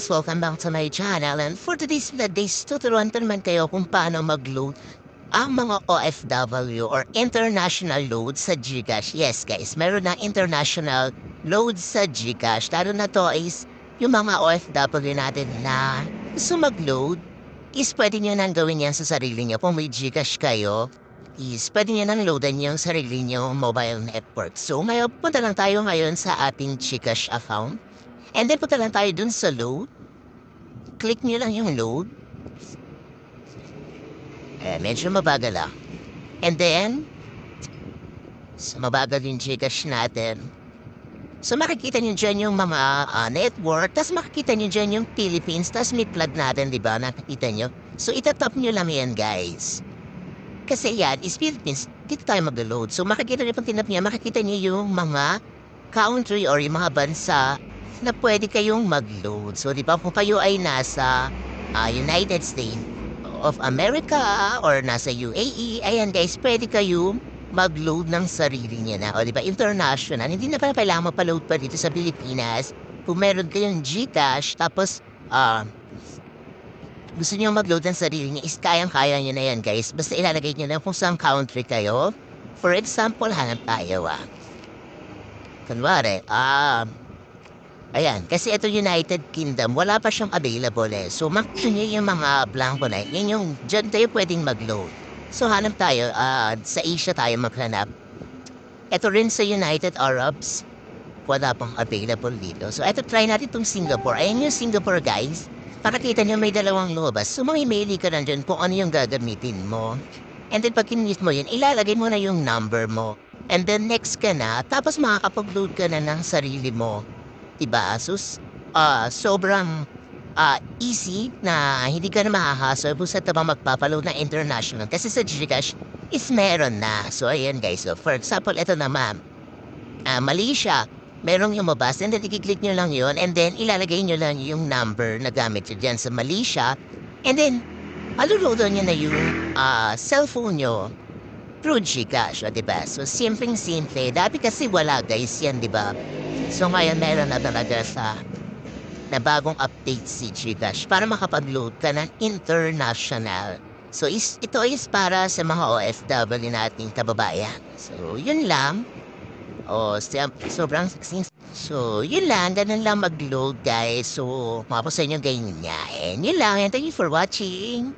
guys, welcome back to my channel, and for today's vlog guys, tuturuan ko naman kayo kung paano mag-load ang mga OFW or international load sa GCash. Yes guys, meron na international load sa GCash. Lalo na to is yung mga OFW natin na gusto mag-load is pwede nyo nang gawin yan sa sarili nyo. Kung may GCash kayo, is pwede nyo nang loadan yung sarili nyo mobile network. So ngayon, punta lang tayo ngayon sa ating GCash account. And then punta lang tayo dun sa load. Click nyo lang yung load. Medyo mabagal ah. And then, mabagal yung GCash natin. So makikita nyo dyan yung mga network. Tapos makikita nyo dyan yung Philippines. Tapos may plug natin, di ba? Nakikita nyo. So itatap nyo lang yan guys. Kasi yan is Philippines. Dito tayo mag-load. So makikita nyo pag tinap nyo, makikita nyo yung mga country or yung mga bansa na pwede kayong mag-load. So, di ba, kung kayo ay nasa United States of America or nasa UAE, ayan guys, pwede kayong mag-load ng sarili niya na. O, di ba, international. Hindi na pala kailangan mapaload pa dito sa Pilipinas. Kung meron kayong GCash, tapos, gusto niyo mag-load ng sarili niya, is kayang-kaya niyo na yan, guys. Basta ilalagay niyo na kung saan country kayo. For example, hanap tayo, kunwari, ayan, kasi ito United Kingdom, wala pa siyang available eh. So, makikita niyo yung mga blanco na yan yung dyan tayo pwedeng mag-load. So, hanap tayo, sa Asia tayo maghanap. Ito rin sa United Arabs, wala pang available dito. So, ito try natin itong Singapore. Ayan yung Singapore guys. Para kita niyo may dalawang lobas. So, mamimili ka na dyan kung ano yung gagamitin mo. And then, pag kinit mo yun, ilalagay mo na yung number mo. And then, next ka na, tapos makakapag-load ka na ng sarili mo. Diba, Asus? Sobrang easy na hindi ka na makakasal kung sa tabang magpapaload na international. Kasi sa GCash is meron na. So, ayan guys. So, for example, ito naman. Malaysia. Merong lumabas. And then, i-click nyo lang yun. And then, ilalagay nyo lang yung number na gamit nyo dyan sa Malaysia. And then, maluludan nyo na yung cellphone nyo through GCash. Diba? So, simpleng-simple. Dati kasi wala guys yan, diba? So ngayon meron na talaga na bagong update si GCash para makapag-load ka ng international. So ito is para sa mga OFW nating kababayan. So yun lang. Sobrang success. So yun lang, ganun lang mag-load guys. So mapos sa inyo ganyan niya. And yun lang, and thank you for watching.